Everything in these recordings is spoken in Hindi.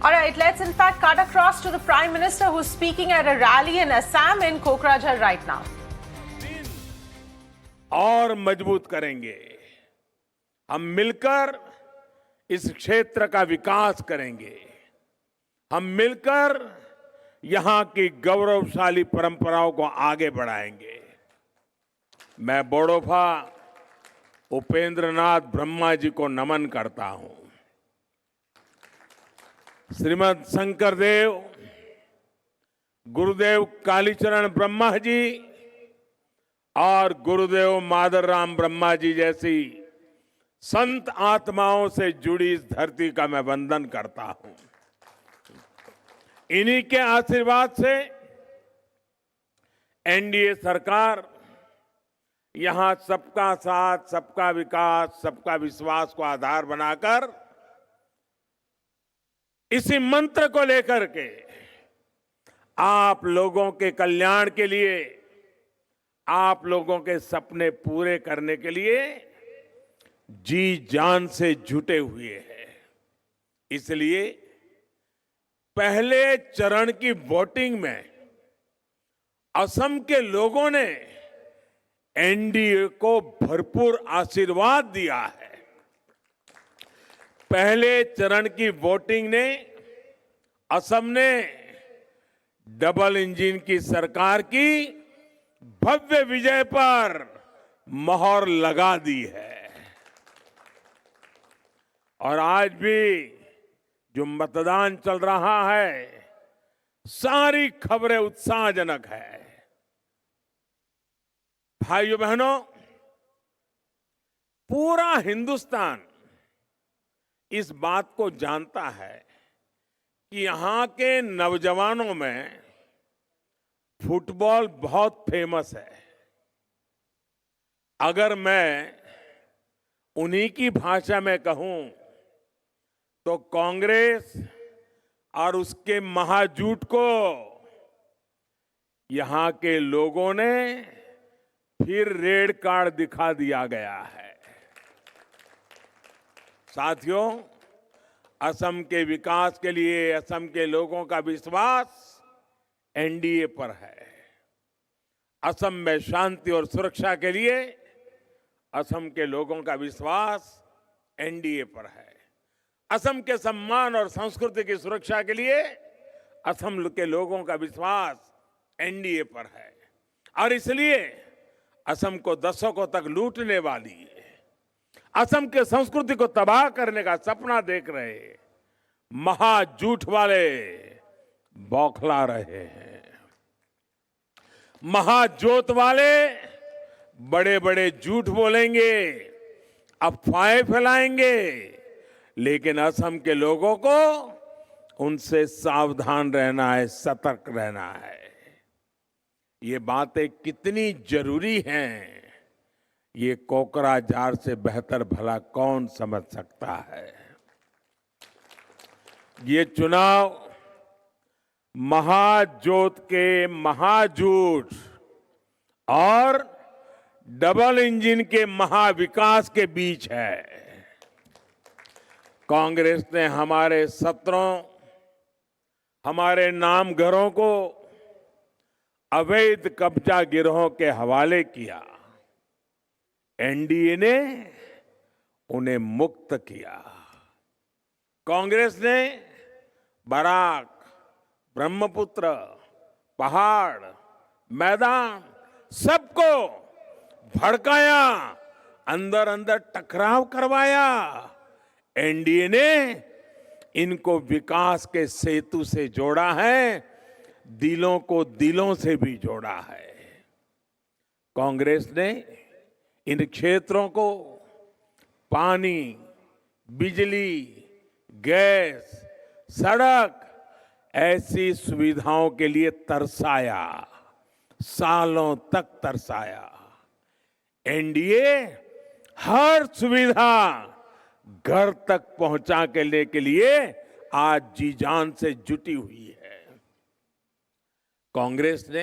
All right, let's in fact cut across to the Prime Minister who's speaking at a rally in Assam in Kokrajhar right now. और मजबूत करेंगे। हम मिलकर इस क्षेत्र का विकास करेंगे। हम मिलकर यहां की गौरवशाली परंपराओं को आगे बढ़ाएंगे। मैं बोडोफा उपेंद्रनाथ ब्रह्मा जी को नमन करता हूं। श्रीमद शंकरदेव, गुरुदेव कालीचरण ब्रह्मा जी और गुरुदेव मादरराम ब्रह्मा जी जैसी संत आत्माओं से जुड़ी इस धरती का मैं वंदन करता हूं। इन्हीं के आशीर्वाद से एनडीए सरकार यहां सबका साथ, सबका विकास, सबका विश्वास को आधार बनाकर इसी मंत्र को लेकर के आप लोगों के कल्याण के लिए, आप लोगों के सपने पूरे करने के लिए जी जान से जुटे हुए हैं। इसलिए पहले चरण की वोटिंग में असम के लोगों ने एनडीए को भरपूर आशीर्वाद दिया है। पहले चरण की वोटिंग ने असम ने डबल इंजन की सरकार की भव्य विजय पर मोहर लगा दी है। और आज भी जो मतदान चल रहा है, सारी खबरें उत्साहजनक है। भाइयों बहनों, पूरा हिंदुस्तान इस बात को जानता है कि यहां के नौजवानों में फुटबॉल बहुत फेमस है। अगर मैं उन्हीं की भाषा में कहूं तो कांग्रेस और उसके महाजूट को यहां के लोगों ने फिर रेड कार्ड दिखा दिया गया है। साथियों, असम के विकास के लिए असम के लोगों का विश्वास एनडीए पर है। असम में शांति और सुरक्षा के लिए असम के लोगों का विश्वास एनडीए पर है। असम के सम्मान और संस्कृति की सुरक्षा के लिए असम के लोगों का विश्वास एनडीए पर है। और इसलिए असम को दशकों तक लूटने वाली, असम के संस्कृति को तबाह करने का सपना देख रहे महाझूठ वाले बौखला रहे हैं। महाजोत वाले बड़े बड़े झूठ बोलेंगे, अफवाहें फैलाएंगे, लेकिन असम के लोगों को उनसे सावधान रहना है, सतर्क रहना है। ये बातें कितनी जरूरी हैं, ये कोकराझार से बेहतर भला कौन समझ सकता है। ये चुनाव महाजोत के महाझूठ और डबल इंजन के महाविकास के बीच है। कांग्रेस ने हमारे सत्रों, हमारे नामघरों को अवैध कब्जा गिरोहों के हवाले किया। एनडीए ने उन्हें मुक्त किया। कांग्रेस ने बराक, ब्रह्मपुत्र, पहाड़, मैदान सबको भड़काया, अंदर अंदर टकराव करवाया। एनडीए ने इनको विकास के सेतु से जोड़ा है, दिलों को दिलों से भी जोड़ा है। कांग्रेस ने इन क्षेत्रों को पानी, बिजली, गैस, सड़क ऐसी सुविधाओं के लिए तरसाया, सालों तक तरसाया। एनडीए हर सुविधा घर तक पहुंचाने के लिए आज जी जान से जुटी हुई है। कांग्रेस ने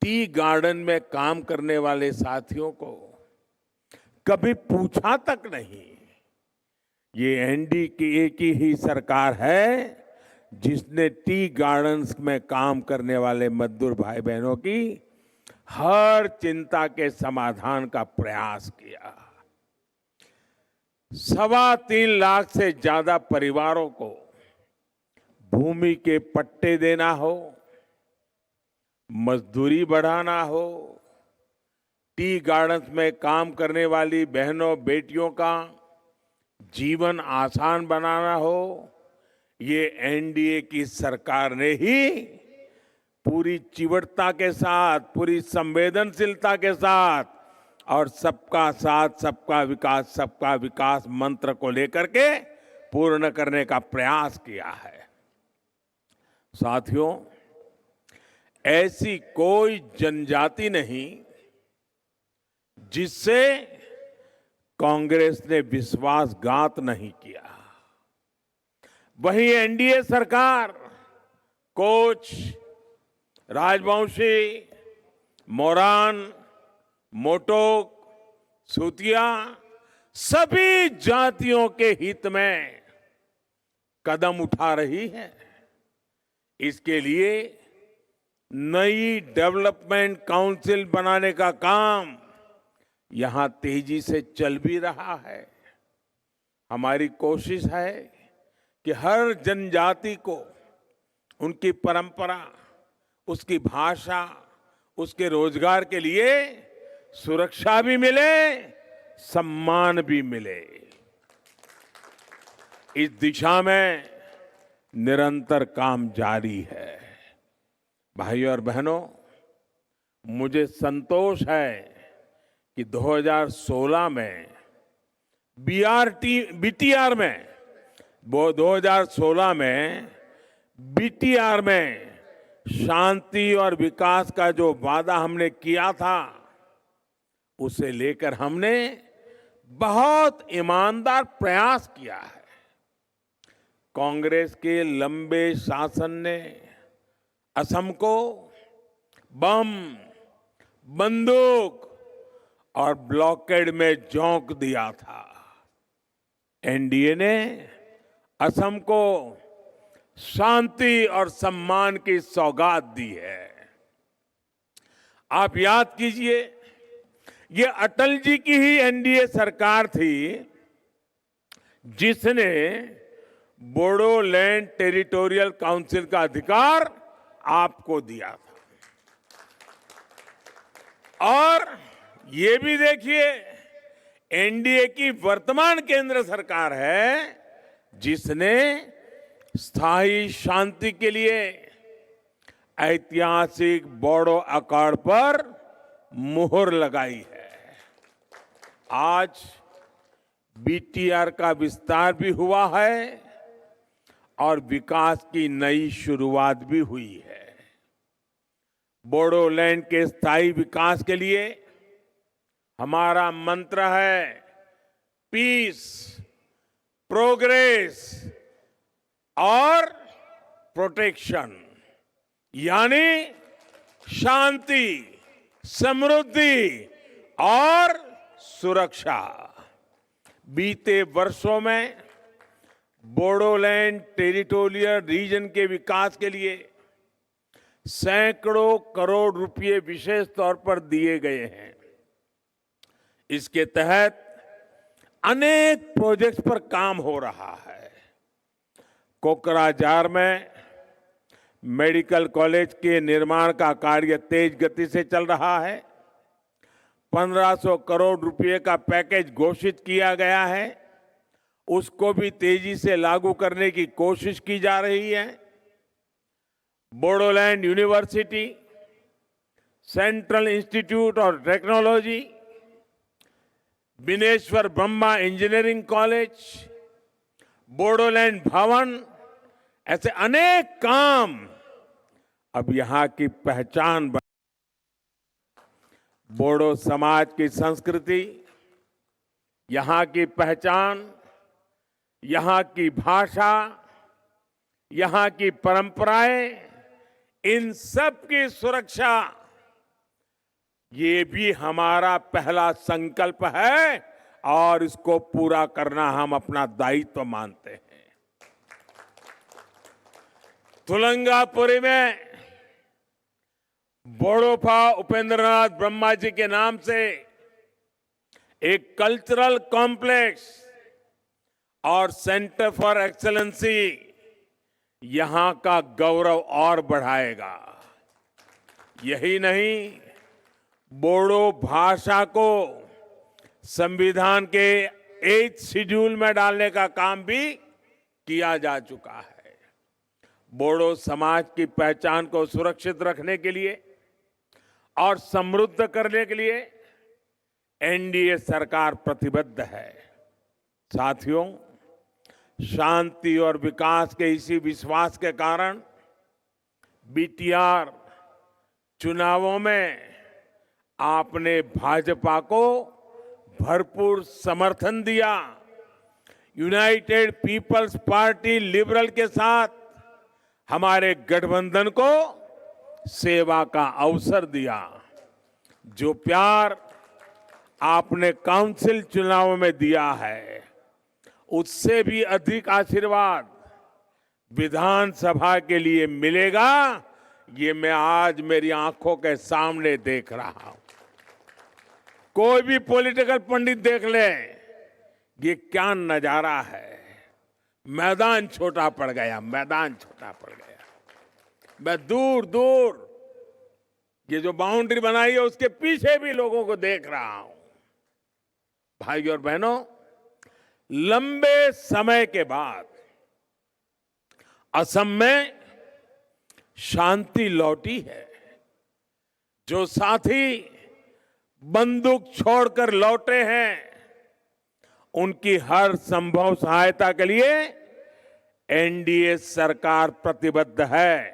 टी गार्डन में काम करने वाले साथियों को कभी पूछा तक नहीं ये एनडीए की ही सरकार है जिसने टी गार्डन्स में काम करने वाले मजदूर भाई बहनों की हर चिंता के समाधान का प्रयास किया। 3.25 लाख से ज्यादा परिवारों को भूमि के पट्टे देना हो, मजदूरी बढ़ाना हो, टी गार्डन्स में काम करने वाली बहनों बेटियों का जीवन आसान बनाना हो, ये एनडीए की सरकार ने ही पूरी चिवटता के साथ, पूरी संवेदनशीलता के साथ और सबका साथ सबका विकास मंत्र को लेकर के पूर्ण करने का प्रयास किया है। साथियों, ऐसी कोई जनजाति नहीं जिससे कांग्रेस ने विश्वासघात नहीं किया। वही एनडीए सरकार कोच, राजवंशी, मोरान, मोटोक, सूतिया सभी जातियों के हित में कदम उठा रही है। इसके लिए नई डेवलपमेंट काउंसिल बनाने का काम यहां तेजी से चल भी रहा है। हमारी कोशिश है कि हर जनजाति को उनकी परंपरा, उसकी भाषा, उसके रोजगार के लिए सुरक्षा भी मिले, सम्मान भी मिले। इस दिशा में निरंतर काम जारी है। भाइयों और बहनों, मुझे संतोष है कि 2016 में बीटीआर में 2016 में बीटीआर में शांति और विकास का जो वादा हमने किया था, उसे लेकर हमने बहुत ईमानदार प्रयास किया है। कांग्रेस के लंबे शासन ने असम को बम, बंदूक और ब्लॉकेड में झोंक दिया था। एनडीए ने असम को शांति और सम्मान की सौगात दी है। आप याद कीजिए, ये अटल जी की ही एनडीए सरकार थी जिसने बोडोलैंड टेरिटोरियल काउंसिल का अधिकार आपको दिया था। और ये भी देखिए, एनडीए की वर्तमान केंद्र सरकार है जिसने स्थायी शांति के लिए ऐतिहासिक बोडो अकॉर्ड पर मुहर लगाई है। आज बीटीआर का विस्तार भी हुआ है और विकास की नई शुरुआत भी हुई है। बोडोलैंड के स्थायी विकास के लिए हमारा मंत्र है पीस, प्रोग्रेस और प्रोटेक्शन, यानी शांति, समृद्धि और सुरक्षा। बीते वर्षों में बोडोलैंड टेरिटोरियल रीजन के विकास के लिए सैकड़ों करोड़ रुपए विशेष तौर पर दिए गए हैं। इसके तहत अनेक प्रोजेक्ट्स पर काम हो रहा है। कोकराझार में मेडिकल कॉलेज के निर्माण का कार्य तेज गति से चल रहा है। 1500 करोड़ रुपए का पैकेज घोषित किया गया है, उसको भी तेजी से लागू करने की कोशिश की जा रही है। Bodoland university, central institute of technology, Bineshwar Brahma engineering college, Bodoland भवन, ऐसे अनेक काम अब यहां की पहचान बन। बोडो समाज की संस्कृति, यहां की पहचान, यहां की भाषा, यहां की परंपराएं, इन सब की सुरक्षा, ये भी हमारा पहला संकल्प है और इसको पूरा करना हम अपना दायित्व मानते हैं। तुलंगापुरी में बोड़ोफा उपेंद्रनाथ ब्रह्मा जी के नाम से एक कल्चरल कॉम्प्लेक्स और सेंटर फॉर एक्सेलेंसी यहां का गौरव और बढ़ाएगा। यही नहीं, बोडो भाषा को संविधान के 8th शेड्यूल में डालने का काम भी किया जा चुका है। बोडो समाज की पहचान को सुरक्षित रखने के लिए और समृद्ध करने के लिए एनडीए सरकार प्रतिबद्ध है। साथियों, शांति और विकास के इसी विश्वास के कारण बीटीआर चुनावों में आपने भाजपा को भरपूर समर्थन दिया। यूनाइटेड पीपल्स पार्टी लिबरल के साथ हमारे गठबंधन को सेवा का अवसर दिया। जो प्यार आपने काउंसिल चुनाव में दिया है, उससे भी अधिक आशीर्वाद विधानसभा के लिए मिलेगा। ये मैं आज मेरी आंखों के सामने देख रहा हूं। कोई भी पॉलिटिकल पंडित देख ले, ये क्या नजारा है। मैदान छोटा पड़ गया, मैदान छोटा पड़ गया। मैं दूर दूर ये जो बाउंड्री बनाई है उसके पीछे भी लोगों को देख रहा हूं। भाइयों और बहनों, लंबे समय के बाद असम में शांति लौटी है। जो साथी बंदूक छोड़कर लौटे हैं, उनकी हर संभव सहायता के लिए एनडीए सरकार प्रतिबद्ध है।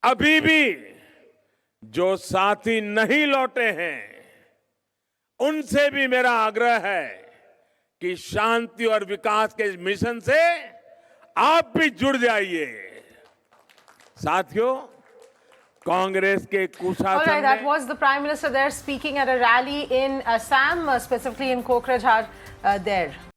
अभी भी जो साथी नहीं लौटे हैं, उनसे भी मेरा आग्रह है कि शांति और विकास के इस मिशन से आप भी जुड़ जाइए। साथियों, कांग्रेस के कुशासन All right, that was the Prime Minister there speaking at a rally in Assam, specifically in Kokrajhar there.